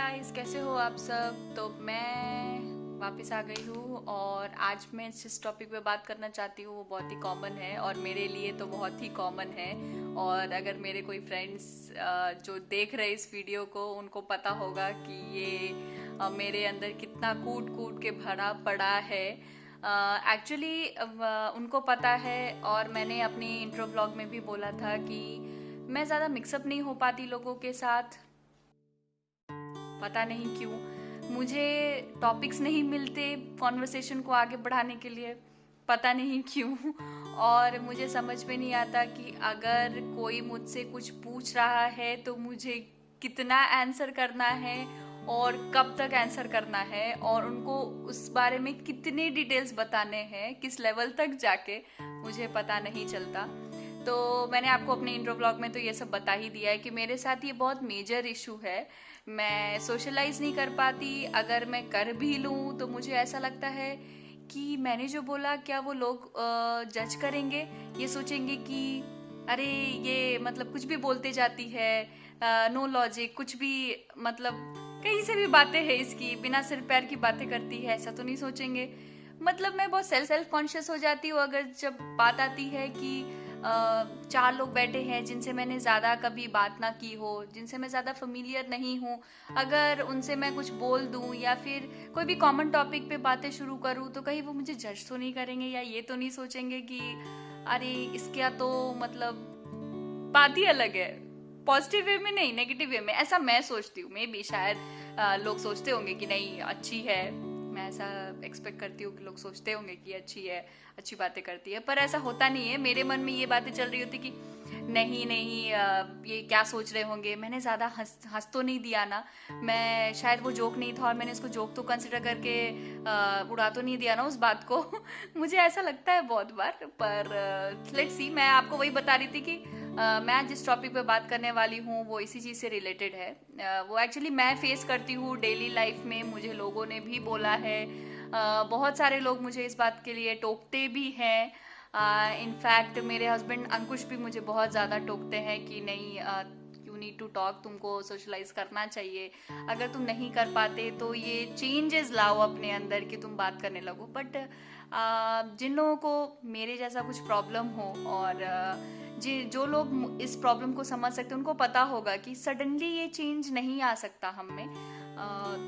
Guys, कैसे हो आप सब। तो मैं वापस आ गई हूँ और आज मैं जिस टॉपिक पे बात करना चाहती हूँ वो बहुत ही कॉमन है और मेरे लिए तो बहुत ही कॉमन है। और अगर मेरे कोई फ्रेंड्स जो देख रहे इस वीडियो को उनको पता होगा कि ये मेरे अंदर कितना कूट कूट के भरा पड़ा है। एक्चुअली उनको पता है और मैंने अपनी इंट्रो ब्लॉग में भी बोला था कि मैं ज़्यादा मिक्सअप नहीं हो पाती लोगों के साथ। पता नहीं क्यों मुझे टॉपिक्स नहीं मिलते कॉन्वर्सेशन को आगे बढ़ाने के लिए, पता नहीं क्यों। और मुझे समझ में नहीं आता कि अगर कोई मुझसे कुछ पूछ रहा है तो मुझे कितना आंसर करना है और कब तक आंसर करना है और उनको उस बारे में कितने डिटेल्स बताने हैं, किस लेवल तक जाके, मुझे पता नहीं चलता। तो मैंने आपको अपने इंट्रो ब्लॉग में तो ये सब बता ही दिया है कि मेरे साथ ये बहुत मेजर इशू है। मैं सोशलाइज नहीं कर पाती, अगर मैं कर भी लूँ तो मुझे ऐसा लगता है कि मैंने जो बोला क्या वो लोग जज करेंगे, ये सोचेंगे कि अरे ये मतलब कुछ भी बोलते जाती है, नो लॉजिक, कुछ भी मतलब कहीं से भी बातें हैं इसकी, बिना सिर पैर की बातें करती है, ऐसा तो नहीं सोचेंगे। मतलब मैं बहुत सेल्फ कॉन्शियस हो जाती हूँ अगर जब बात आती है कि चार लोग बैठे हैं जिनसे मैंने ज़्यादा कभी बात ना की हो, जिनसे मैं ज़्यादा फेमिलियर नहीं हूँ, अगर उनसे मैं कुछ बोल दूँ या फिर कोई भी कॉमन टॉपिक पे बातें शुरू करूँ तो कहीं वो मुझे जज तो नहीं करेंगे या ये तो नहीं सोचेंगे कि अरे इसका तो मतलब बात ही अलग है। पॉजिटिव वे में नहीं, नेगेटिव वे में, ऐसा मैं सोचती हूँ। मे भी शायद लोग सोचते होंगे कि नहीं अच्छी है, मैं ऐसा एक्सपेक्ट करती हूँ कि लोग सोचते होंगे कि अच्छी है, अच्छी बातें करती है, पर ऐसा होता नहीं है। मेरे मन में ये बातें चल रही होती कि नहीं नहीं ये क्या सोच रहे होंगे, मैंने ज़्यादा हंस तो नहीं दिया ना, मैं शायद वो जोक नहीं था और मैंने इसको जोक तो कंसिडर करके उड़ा तो नहीं दिया ना उस बात को। मुझे ऐसा लगता है बहुत बार, पर लेट्स सी। मैं आपको वही बता रही थी कि मैं जिस टॉपिक पे बात करने वाली हूँ वो इसी चीज़ से रिलेटेड है। वो एक्चुअली मैं फेस करती हूँ डेली लाइफ में, मुझे लोगों ने भी बोला है, बहुत सारे लोग मुझे इस बात के लिए टोकते भी हैं। इनफैक्ट मेरे हस्बैंड अंकुश भी मुझे बहुत ज़्यादा टोकते हैं कि नहीं यू नीड टू टॉक, तुमको सोशलाइज करना चाहिए, अगर तुम नहीं कर पाते तो ये चेंजेस लाओ अपने अंदर कि तुम बात करने लगो। बट जिन लोगों को मेरे जैसा कुछ प्रॉब्लम हो और जी जो लोग इस प्रॉब्लम को समझ सकते हैं उनको पता होगा कि सडनली ये चेंज नहीं आ सकता हम में,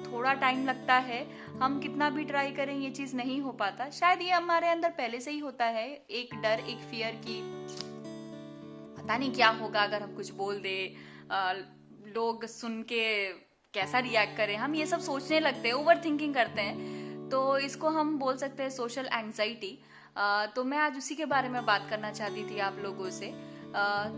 थोड़ा टाइम लगता है। हम कितना भी ट्राई करें ये चीज़ नहीं हो पाता। शायद ये हमारे अंदर पहले से ही होता है, एक डर, एक फियर की पता नहीं क्या होगा अगर हम कुछ बोल दे, लोग सुन के कैसा रिएक्ट करें, हम ये सब सोचने लगते हैं, ओवर थिंकिंग करते हैं। तो इसको हम बोल सकते हैं सोशल एंग्जाइटी। तो मैं आज उसी के बारे में बात करना चाहती थी आप लोगों से।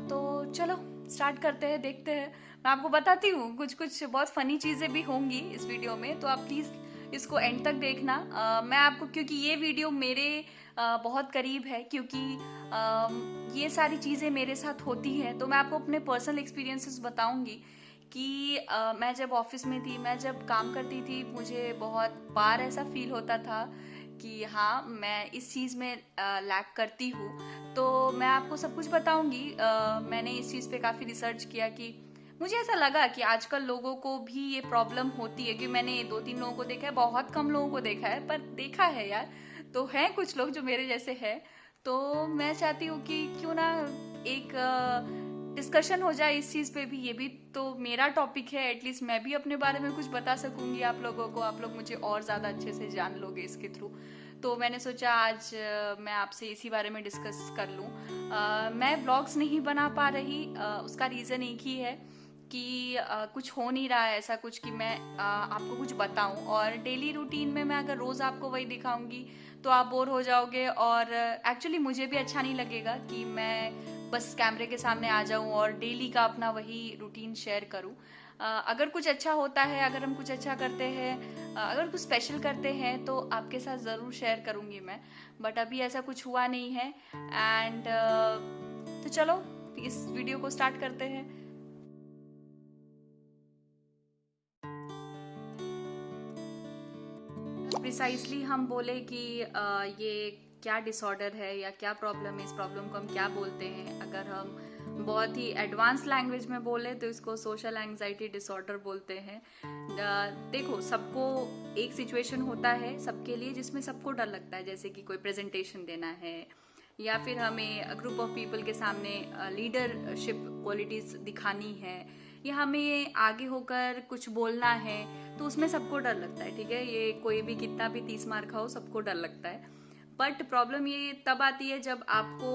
तो चलो स्टार्ट करते हैं, देखते हैं। मैं आपको बताती हूँ कुछ कुछ बहुत फनी चीज़ें भी होंगी इस वीडियो में, तो आप प्लीज़ इसको एंड तक देखना। मैं आपको, क्योंकि ये वीडियो मेरे बहुत करीब है, क्योंकि ये सारी चीज़ें मेरे साथ होती हैं, तो मैं आपको अपने पर्सनल एक्सपीरियंसेस बताऊंगी कि मैं जब ऑफिस में थी, मैं जब काम करती थी, मुझे बहुत बार ऐसा फील होता था कि हाँ मैं इस चीज़ में लैक करती हूँ। तो मैं आपको सब कुछ बताऊंगी। मैंने इस चीज़ पे काफ़ी रिसर्च किया कि मुझे ऐसा लगा कि आजकल लोगों को भी ये प्रॉब्लम होती है, कि मैंने 2-3 लोगों को देखा है, बहुत कम लोगों को देखा है, पर देखा है यार, तो हैं कुछ लोग जो मेरे जैसे हैं। तो मैं चाहती हूँ कि क्यों ना एक डिस्कशन हो जाए इस चीज़ पे भी, ये भी तो मेरा टॉपिक है, एटलीस्ट मैं भी अपने बारे में कुछ बता सकूंगी आप लोगों को, आप लोग मुझे और ज़्यादा अच्छे से जान लोगे इसके थ्रू। तो मैंने सोचा आज मैं आपसे इसी बारे में डिस्कस कर लूँ। मैं व्लॉग्स नहीं बना पा रही, उसका रीज़न एक ही है कि कुछ हो नहीं रहा है ऐसा कुछ कि मैं आपको कुछ बताऊं, और डेली रूटीन में मैं अगर रोज़ आपको वही दिखाऊंगी तो आप बोर हो जाओगे, और एक्चुअली मुझे भी अच्छा नहीं लगेगा कि मैं बस कैमरे के सामने आ जाऊं और डेली का अपना वही रूटीन शेयर करूं। अगर कुछ अच्छा होता है, अगर हम कुछ अच्छा करते हैं, अगर कुछ स्पेशल करते हैं तो आपके साथ ज़रूर शेयर करूंगी मैं, बट अभी ऐसा कुछ हुआ नहीं है। एंड तो चलो इस वीडियो को स्टार्ट करते हैं। प्रिसाइसली हम बोले कि ये क्या डिसऑर्डर है या क्या प्रॉब्लम है, इस प्रॉब्लम को हम क्या बोलते हैं, अगर हम बहुत ही एडवांस लैंग्वेज में बोले तो इसको सोशल एंग्जाइटी डिसऑर्डर बोलते हैं। देखो, सबको एक सिचुएशन होता है सबके लिए जिसमें सबको डर लगता है, जैसे कि कोई प्रेजेंटेशन देना है या फिर हमें ग्रुप ऑफ पीपल के सामने लीडरशिप क्वालिटीज दिखानी है या हमें आगे होकर कुछ बोलना है, तो उसमें सबको डर लगता है। ठीक है, ये कोई भी कितना भी 30 मार्क हो, सबको डर लगता है। बट प्रॉब्लम ये तब आती है जब आपको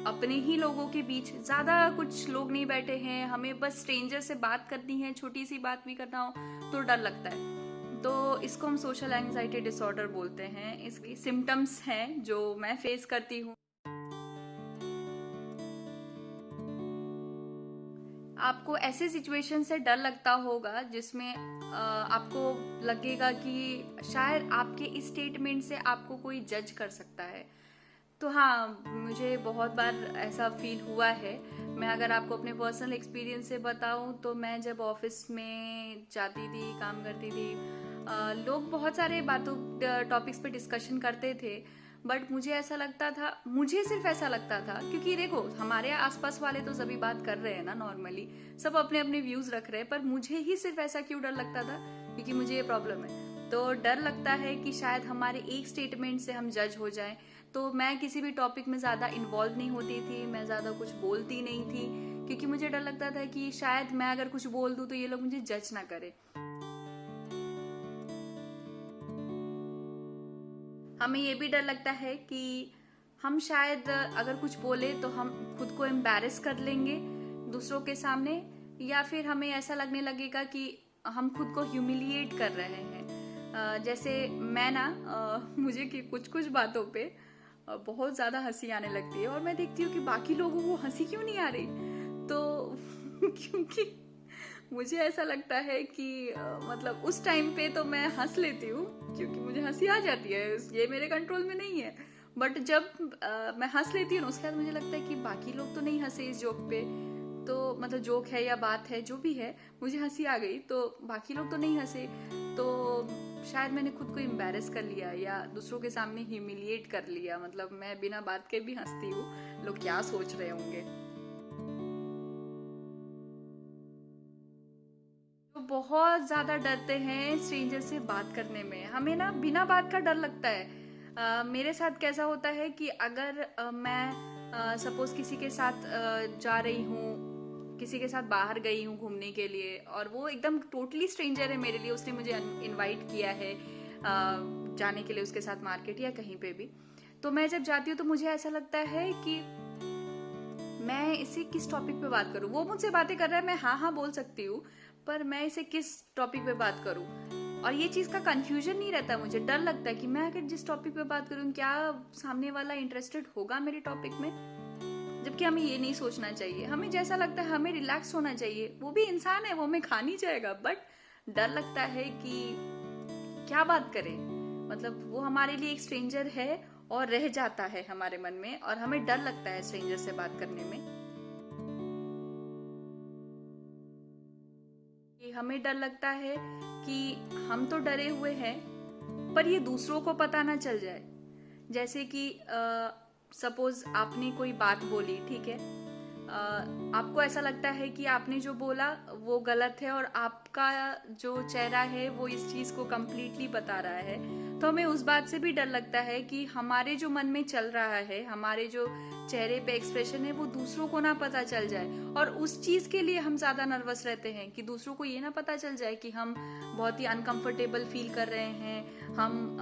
अपने ही लोगों के बीच ज्यादा कुछ लोग नहीं बैठे हैं, हमें बस स्ट्रेंजर से बात करनी है, छोटी सी बात भी करना हो तो डर लगता है। तो इसको हम सोशल एंग्जाइटी डिसऑर्डर बोलते हैं। इसकी सिम्टम्स हैं जो मैं फेस करती हूँ। आपको ऐसे सिचुएशन से डर लगता होगा जिसमें आपको लगेगा कि शायद आपके इस स्टेटमेंट से आपको कोई जज कर सकता है। तो हाँ, मुझे बहुत बार ऐसा फील हुआ है। मैं अगर आपको अपने पर्सनल एक्सपीरियंस से बताऊं तो मैं जब ऑफिस में जाती थी, काम करती थी, लोग बहुत सारे बातों टॉपिक्स पे डिस्कशन करते थे, बट मुझे ऐसा लगता था, मुझे सिर्फ ऐसा लगता था, क्योंकि देखो हमारे आसपास वाले तो सभी बात कर रहे हैं ना, नॉर्मली सब अपने अपने व्यूज रख रहे हैं, पर मुझे ही सिर्फ ऐसा क्यों डर लगता था, क्योंकि मुझे ये प्रॉब्लम है। तो डर लगता है कि शायद हमारे एक स्टेटमेंट से हम जज हो जाएं। तो मैं किसी भी टॉपिक में ज़्यादा इन्वॉल्व नहीं होती थी, मैं ज़्यादा कुछ बोलती नहीं थी, क्योंकि मुझे डर लगता था कि शायद मैं अगर कुछ बोल दूँ तो ये लोग मुझे जज ना करें। हमें ये भी डर लगता है कि हम शायद अगर कुछ बोले तो हम खुद को एम्बैरेस कर लेंगे दूसरों के सामने, या फिर हमें ऐसा लगने लगेगा कि हम खुद को ह्यूमिलिएट कर रहे हैं। जैसे मैं ना मुझे कि कुछ कुछ बातों पे बहुत ज़्यादा हंसी आने लगती है और मैं देखती हूँ कि बाकी लोगों को हंसी क्यों नहीं आ रही। तो क्योंकि मुझे ऐसा लगता है कि मतलब उस टाइम पे तो मैं हंस लेती हूँ क्योंकि मुझे हंसी आ जाती है, ये मेरे कंट्रोल में नहीं है। बट जब मैं हंस लेती हूँ ना, उसके बाद मुझे लगता है कि बाकी लोग तो नहीं हंसे इस जोक पे, तो मतलब जोक है या बात है जो भी है, मुझे हंसी आ गई तो बाकी लोग तो नहीं हंसे, तो शायद मैंने खुद को एम्बैरेस कर लिया या दूसरों के सामने ह्यूमिलिएट कर लिया। मतलब मैं बिना बात के भी हंसती हूँ, लोग क्या सोच रहे होंगे। तो बहुत ज्यादा डरते हैं स्ट्रेंजर से बात करने में, हमें ना बिना बात का डर लगता है। मेरे साथ कैसा होता है कि अगर मैं सपोज किसी के साथ जा रही हूँ, किसी के साथ बाहर गई हूँ घूमने के लिए और वो एकदम टोटली स्ट्रेंजर है मेरे लिए, उसने मुझे इनवाइट किया है जाने के लिए उसके साथ मार्केट या कहीं पे भी, तो मैं जब जाती हूँ तो मुझे ऐसा लगता है कि मैं इसे किस टॉपिक पे बात करूँ। वो मुझसे बातें कर रहा है, मैं हाँ हाँ बोल सकती हूँ, पर मैं इसे किस टॉपिक पे बात करूँ। और ये चीज का कंफ्यूजन नहीं रहता, मुझे डर लगता है कि मैं अगर जिस टॉपिक पे बात करूँ क्या सामने वाला इंटरेस्टेड होगा मेरे टॉपिक में। जबकि हमें ये नहीं सोचना चाहिए, हमें जैसा लगता है हमें रिलैक्स होना चाहिए। वो भी इंसान है, वो हमें खा नहीं जाएगा, बट डर लगता है कि क्या बात करें। मतलब वो हमारे लिए एक स्ट्रेंजर है और रह जाता है हमारे मन में, और हमें डर लगता है स्ट्रेंजर से बात करने में। कि हमें डर लगता है कि हम तो डरे हुए हैं पर ये दूसरों को पता ना चल जाए। जैसे कि सपोज आपने कोई बात बोली, ठीक है, आपको ऐसा लगता है कि आपने जो बोला वो गलत है और आपका जो चेहरा है वो इस चीज को कंप्लीटली बता रहा है, तो हमें उस बात से भी डर लगता है कि हमारे जो मन में चल रहा है, हमारे जो चेहरे पे एक्सप्रेशन है, वो दूसरों को ना पता चल जाए। और उस चीज के लिए हम ज्यादा नर्वस रहते हैं कि दूसरों को ये ना पता चल जाए कि हम बहुत ही अनकंफर्टेबल फील कर रहे हैं, हम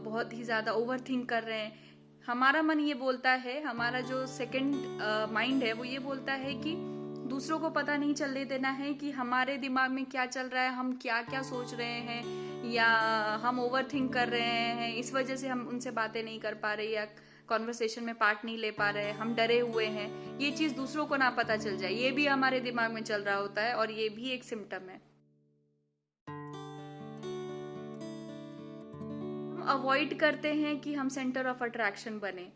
बहुत ही ज्यादा ओवर थिंक कर रहे हैं। हमारा मन ये बोलता है, हमारा जो सेकंड माइंड है वो ये बोलता है कि दूसरों को पता नहीं चलने देना है कि हमारे दिमाग में क्या चल रहा है, हम क्या क्या सोच रहे हैं, या हम ओवर थिंक कर रहे हैं, इस वजह से हम उनसे बातें नहीं कर पा रहे या कॉन्वर्सेशन में पार्ट नहीं ले पा रहे, हम डरे हुए हैं। ये चीज दूसरों को ना पता चल जाए, ये भी हमारे दिमाग में चल रहा होता है और ये भी एक सिम्टम है। अवॉइड करते हैं कि हम सेंटर ऑफ अट्रैक्शन बने।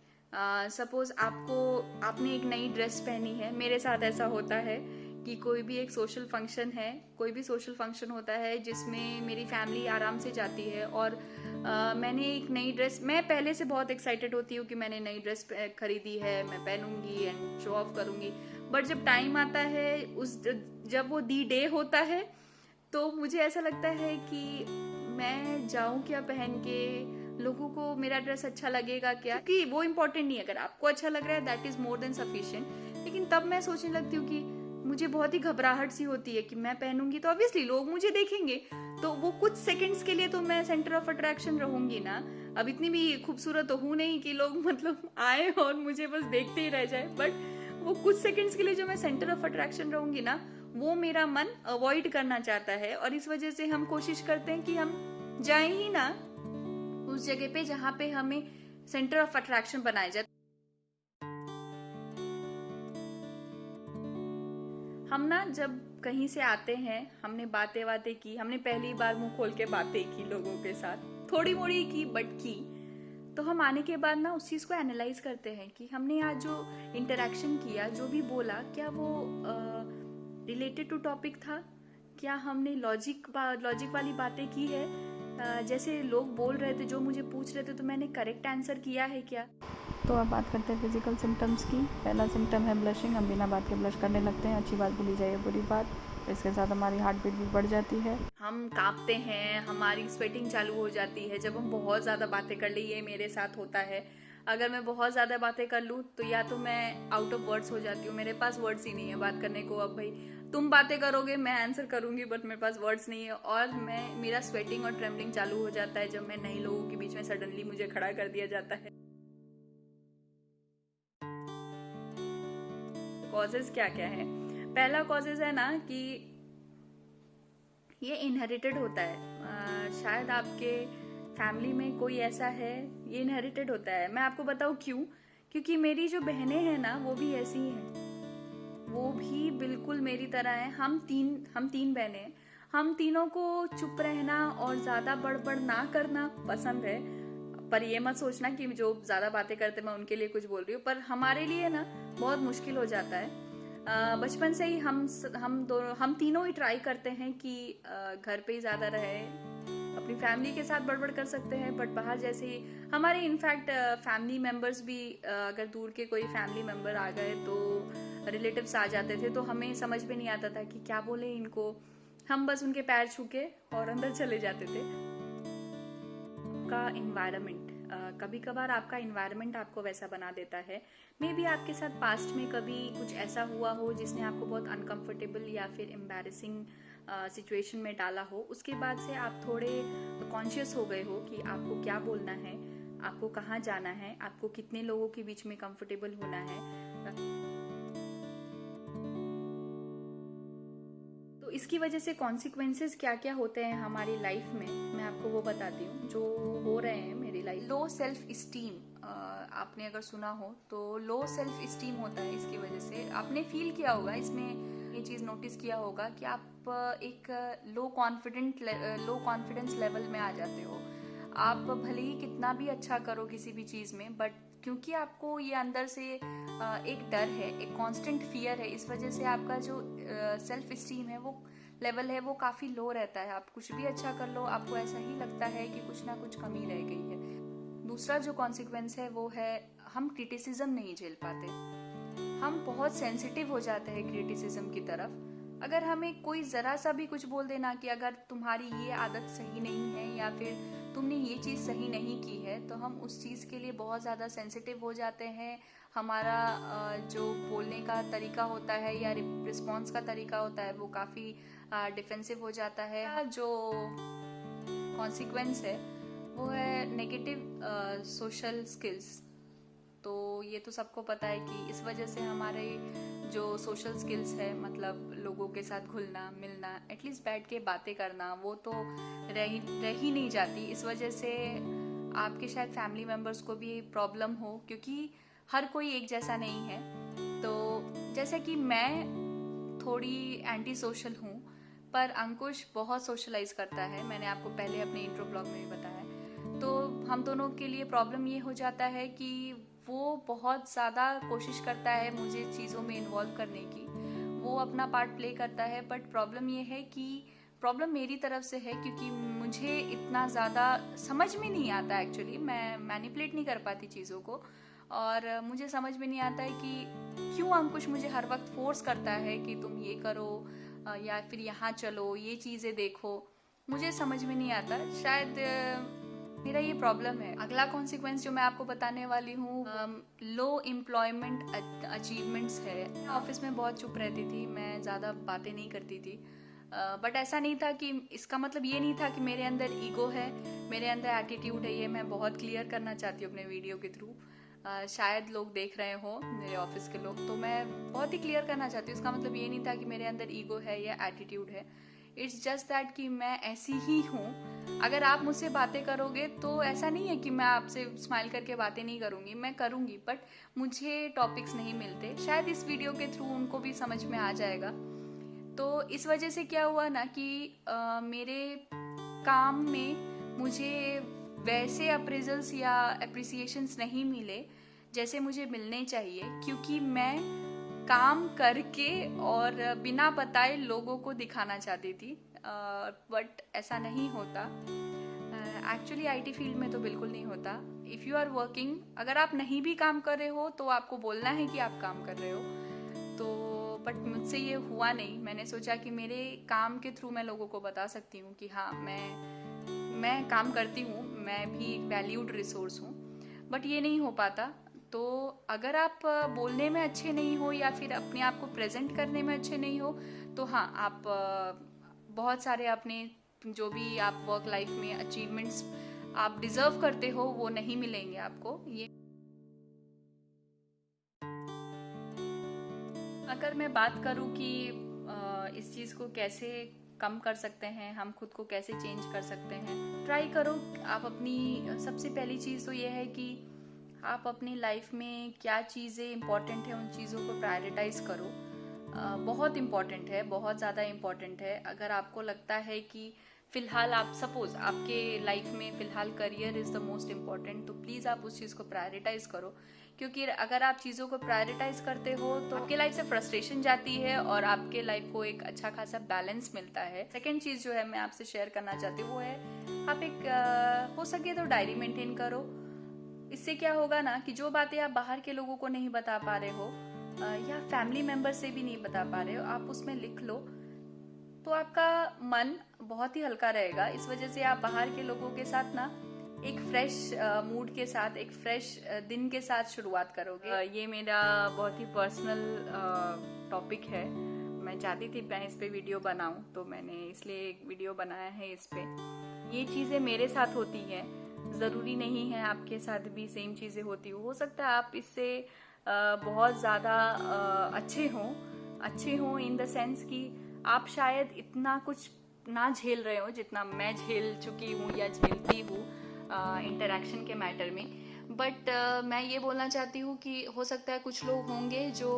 सपोज आपने एक नई ड्रेस पहनी है, मेरे साथ ऐसा होता है कि कोई भी एक सोशल फंक्शन है, कोई भी सोशल फंक्शन होता है जिसमें मेरी फैमिली आराम से जाती है और मैंने एक नई ड्रेस, मैं पहले से बहुत एक्साइटेड होती हूँ कि मैंने नई ड्रेस खरीदी है, मैं पहनूंगी एंड शो ऑफ करूंगी। बट जब टाइम आता है जब वो दी डे होता है तो मुझे ऐसा लगता है कि मैं जाऊं क्या पहन के, लोगों को मेरा ड्रेस अच्छा लगेगा क्या, कि वो इम्पोर्टेंट नहीं है। अगर आपको अच्छा लग रहा है that is more than sufficient. लेकिन तब मैं सोचने लगती हूँ कि मुझे बहुत ही घबराहट सी होती है कि मैं पहनूंगी तो ऑब्वियसली लोग मुझे देखेंगे, तो वो कुछ सेकंड्स के लिए तो मैं सेंटर ऑफ अट्रैक्शन रहूंगी ना। अब इतनी भी खूबसूरत तो हूं नहीं कि लोग मतलब आए और मुझे बस देखते ही रह जाए, बट वो कुछ सेकंड्स के लिए जो मैं सेंटर ऑफ अट्रैक्शन रहूंगी ना, वो मेरा मन अवॉइड करना चाहता है। और इस वजह से हम कोशिश करते हैं कि हम जाए ही ना उस जगह पे जहां पे हमें सेंटर ऑफ अट्रैक्शन बनाया जाए। हम ना जब कहीं से आते हैं, हमने बातें की, हमने पहली बार मुंह खोल के बातें की लोगों के साथ, थोड़ी मोड़ी की बट की, तो हम आने के बाद ना उस चीज को एनालाइज करते हैं कि हमने आज जो इंटरेक्शन किया, जो भी बोला, क्या वो रिलेटेड टू टॉपिक था, क्या हमने लॉजिक वाली बातें की है, जैसे लोग बोल रहे थे, जो मुझे पूछ रहे थे, तो मैंने करेक्ट आंसर किया है क्या। तो अब बात करते हैं फिजिकल सिम्टम्स की। पहला सिम्टम है ब्लशिंग। हम बिना बात के ब्लश करने लगते हैं। अच्छी बात भूली जाए बुरी बात। इसके साथ हमारी हार्ट बीट भी बढ़ जाती है, हम कांपते हैं, हमारी स्वेटिंग चालू हो जाती है जब हम बहुत ज़्यादा बातें कर ली। ये मेरे साथ होता है। अगर मैं बहुत ज़्यादा बातें कर लूँ तो या तो मैं आउट ऑफ वर्ड्स हो जाती हूँ, मेरे पास वर्ड्स ही नहीं है बात करने को। अब भाई तुम बातें करोगे, मैं आंसर करूंगी, बट मेरे पास वर्ड्स नहीं है। और मेरा स्वेटिंग और ट्रेमलिंग चालू हो जाता है जब मैं नए लोगों के बीच में सडनली मुझे खड़ा कर दिया जाता है। कॉजेज क्या क्या है? पहला कॉजेज है ना कि ये इनहेरिटेड होता है। शायद आपके फैमिली में कोई ऐसा है, ये इनहेरिटेड होता है। मैं आपको बताऊं क्यों? क्योंकि मेरी जो बहनें हैं ना वो भी ऐसी ही हैं, वो भी बिल्कुल मेरी तरह हैं। हम तीन बहनें हैं। हम तीनों को चुप रहना और ज्यादा बड़बड़ ना करना पसंद है। पर ये मत सोचना कि जो ज्यादा बातें करते मैं उनके लिए कुछ बोल रही हूँ, पर हमारे लिए ना बहुत मुश्किल हो जाता है। बचपन से ही हम तीनों ही ट्राई करते हैं कि घर पे ही ज्यादा रहे, अपनी फैमिली के साथ बड़बड़ कर सकते हैं, बट बाहर जैसे ही हमारे इनफैक्ट फैमिली मेंबर्स भी, अगर दूर के कोई फैमिली मेंबर आ गए तो रिलेटिव्स आ जाते थे, तो हमें समझ में नहीं आता था कि क्या बोले इनको। हम बस उनके पैर छू के और अंदर चले जाते थे। का इन्वायरमेंट, कभी कभार आपका इन्वायरमेंट आपको वैसा बना देता है। मे बी आपके साथ पास्ट में कभी कुछ ऐसा हुआ हो जिसने आपको बहुत अनकंफर्टेबल या फिर एम्बैरेसिंग सिचुएशन में डाला हो। उसके बाद से आप थोड़े कॉन्शियस हो गए हो कि आपको क्या बोलना है, आपको कहाँ जाना है, आपको कितने लोगों के बीच में कंफर्टेबल होना है। तो इसकी वजह से कॉन्सिक्वेंसेस क्या क्या होते हैं हमारी लाइफ में, मैं आपको वो बताती हूँ जो हो रहे हैं मेरी लाइफ। लो सेल्फ स्टीम, आपने अगर सुना हो तो लो सेल्फ स्टीम होता है। इसकी वजह से आपने फील किया होगा, इसमें ये चीज़ नोटिस किया होगा कि आप एक लो कॉन्फिडेंस लेवल में आ जाते हो। आप भले ही कितना भी अच्छा करो किसी भी चीज़ में, बट क्योंकि आपको ये अंदर से एक डर है, एक कांस्टेंट फियर है, इस वजह से आपका जो सेल्फ स्टीम है वो लेवल है वो काफ़ी लो रहता है। आप कुछ भी अच्छा कर लो, आपको ऐसा ही लगता है कि कुछ ना कुछ कमी रह गई है। दूसरा जो कॉन्सिक्वेंस है वो है हम क्रिटिसिज्म नहीं झेल पाते। हम बहुत सेंसिटिव हो जाते हैं क्रिटिसिज्म की तरफ। अगर हमें कोई ज़रा सा भी कुछ बोल देना कि अगर तुम्हारी ये आदत सही नहीं है या फिर तुमने ये चीज़ सही नहीं की है, तो हम उस चीज़ के लिए बहुत ज़्यादा सेंसिटिव हो जाते हैं। हमारा जो बोलने का तरीका होता है या रिस्पॉन्स का तरीका होता है वो काफ़ी डिफेंसिव हो जाता है। जो कॉन्सिक्वेंस है वो है नेगेटिव सोशल स्किल्स। तो ये तो सबको पता है कि इस वजह से हमारे जो सोशल स्किल्स है, मतलब लोगों के साथ घुलना मिलना, एटलीस्ट बैठ के बातें करना, वो तो रह ही नहीं जाती। इस वजह से आपके शायद फैमिली मेम्बर्स को भी प्रॉब्लम हो, क्योंकि हर कोई एक जैसा नहीं है। तो जैसे कि मैं थोड़ी एंटी सोशल हूँ, पर अंकुश बहुत सोशलाइज करता है। मैंने आपको पहले अपने इंट्रो ब्लॉग में भी बताया। तो हम दोनों के लिए प्रॉब्लम ये हो जाता है कि वो बहुत ज़्यादा कोशिश करता है मुझे चीज़ों में इन्वॉल्व करने की, वो अपना पार्ट प्ले करता है, बट प्रॉब्लम ये है कि प्रॉब्लम मेरी तरफ से है, क्योंकि मुझे इतना ज़्यादा समझ में नहीं आता। एक्चुअली मैं मैनिपुलेट नहीं कर पाती चीज़ों को, और मुझे समझ में नहीं आता है कि क्यों अंकुश मुझे हर वक्त फोर्स करता है कि तुम ये करो या फिर यहाँ चलो, ये चीज़ें देखो, मुझे समझ में नहीं आता। शायद मेरा ये प्रॉब्लम है। अगला कॉन्सिक्वेंस जो मैं आपको बताने वाली हूँ, लो एम्प्लॉयमेंट अचीवमेंट्स है। ऑफिस में बहुत चुप रहती थी, मैं ज़्यादा बातें नहीं करती थी, बट ऐसा नहीं था कि इसका मतलब ये नहीं था कि मेरे अंदर ईगो है, मेरे अंदर एटीट्यूड है। ये मैं बहुत क्लियर करना चाहती हूँ अपने वीडियो के थ्रू। शायद लोग देख रहे हो, मेरे ऑफिस के लोग, तो मैं बहुत ही क्लियर करना चाहती हूँ। इसका मतलब ये नहीं था कि मेरे अंदर ईगो है या एटीट्यूड है। इट्स जस्ट दैट कि मैं ऐसी ही हूँ। अगर आप मुझसे बातें करोगे तो ऐसा नहीं है कि मैं आपसे स्माइल करके बातें नहीं करूँगी, मैं करूँगी, बट मुझे टॉपिक्स नहीं मिलते। शायद इस वीडियो के थ्रू उनको भी समझ में आ जाएगा। तो इस वजह से क्या हुआ ना कि मेरे काम में मुझे वैसे अप्रेजल्स या अप्रिसिएशंस नहीं मिले जैसे मुझे मिलने चाहिए, क्योंकि मैं काम करके और बिना बताए लोगों को दिखाना चाहती थी, बट ऐसा नहीं होता। एक्चुअली आईटी फील्ड में तो बिल्कुल नहीं होता। इफ़ यू आर वर्किंग, अगर आप नहीं भी काम कर रहे हो तो आपको बोलना है कि आप काम कर रहे हो। तो बट मुझसे ये हुआ नहीं। मैंने सोचा कि मेरे काम के थ्रू मैं लोगों को बता सकती हूँ कि हाँ, मैं काम करती हूँ, मैं भी एक वैल्यूड रिसोर्स हूँ, बट ये नहीं हो पाता। तो अगर आप बोलने में अच्छे नहीं हो या फिर अपने आप को प्रेजेंट करने में अच्छे नहीं हो, तो हाँ, आप बहुत सारे अपने जो भी आप वर्क लाइफ में अचीवमेंट्स आप डिजर्व करते हो वो नहीं मिलेंगे आपको। ये अगर मैं बात करूँ कि इस चीज़ को कैसे कम कर सकते हैं, हम खुद को कैसे चेंज कर सकते हैं, ट्राई करो। आप अपनी सबसे पहली चीज़ तो ये है कि आप अपनी लाइफ में क्या चीज़ें इम्पॉर्टेंट है उन चीज़ों को प्रायोरिटाइज करो। बहुत इम्पॉर्टेंट है, बहुत ज़्यादा इम्पॉर्टेंट है। अगर आपको लगता है कि फ़िलहाल आप सपोज आपके लाइफ में फ़िलहाल career is the most important, तो प्लीज़ आप उस चीज़ को प्रायोरिटाइज करो। क्योंकि अगर आप चीज़ों को प्रायोरिटाइज करते हो तो आपके लाइफ से फ्रस्ट्रेशन जाती है और आपके लाइफ को एक अच्छा खासा बैलेंस मिलता है। सेकेंड चीज़ जो है मैं आपसे शेयर करना चाहती हूँ वो है, आप एक हो सके तो डायरी मेंटेन करो। इससे क्या होगा ना कि जो बातें आप बाहर के लोगों को नहीं बता पा रहे हो या फैमिली मेंबर से भी नहीं बता पा रहे हो, आप उसमें लिख लो, तो आपका मन बहुत ही हल्का रहेगा। इस वजह से आप बाहर के लोगों के साथ ना एक फ्रेश मूड के साथ, एक फ्रेश दिन के साथ शुरुआत करोगे। ये मेरा बहुत ही पर्सनल टॉपिक है। मैं चाहती थी मैं इस पे वीडियो बनाऊं, तो मैंने इसलिए एक वीडियो बनाया है इस पे। ये चीज़ें मेरे साथ होती हैं, ज़रूरी नहीं है आपके साथ भी सेम चीज़ें होती हो सकता है आप इससे बहुत ज़्यादा अच्छे हों इन द सेंस कि आप शायद इतना कुछ ना झेल रहे हो जितना मैं झेल चुकी हूँ या झेलती हूँ इंटरेक्शन के मैटर में। बट मैं ये बोलना चाहती हूँ कि हो सकता है कुछ लोग होंगे जो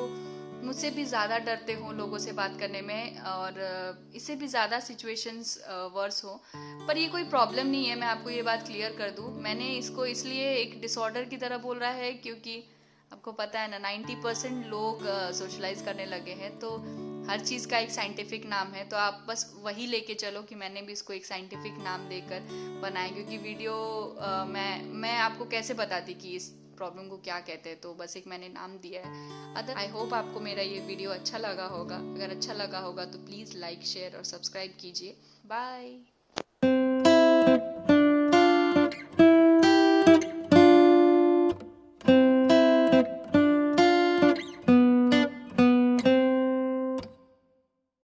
मुझसे भी ज़्यादा डरते हों लोगों से बात करने में, और इससे भी ज़्यादा सिचुएशंस वर्स हो। पर ये कोई प्रॉब्लम नहीं है, मैं आपको ये बात क्लियर कर दूँ। मैंने इसको इसलिए एक डिसऑर्डर की तरह बोल रहा है क्योंकि आपको पता है ना 90% लोग सोशलाइज करने लगे हैं, तो हर चीज़ का एक साइंटिफिक नाम है। तो आप बस वही लेके चलो कि मैंने भी इसको एक साइंटिफिक नाम देकर बनाया, क्योंकि वीडियो मैं आपको कैसे बताती कि इस प्रॉब्लम को क्या कहते हैं, तो बस एक मैंने नाम दिया है। आई होप आपको मेरा ये वीडियो अच्छा लगा होगा। अगर अच्छा लगा होगा तो प्लीज़ लाइक, शेयर और सब्सक्राइब कीजिए। बाय।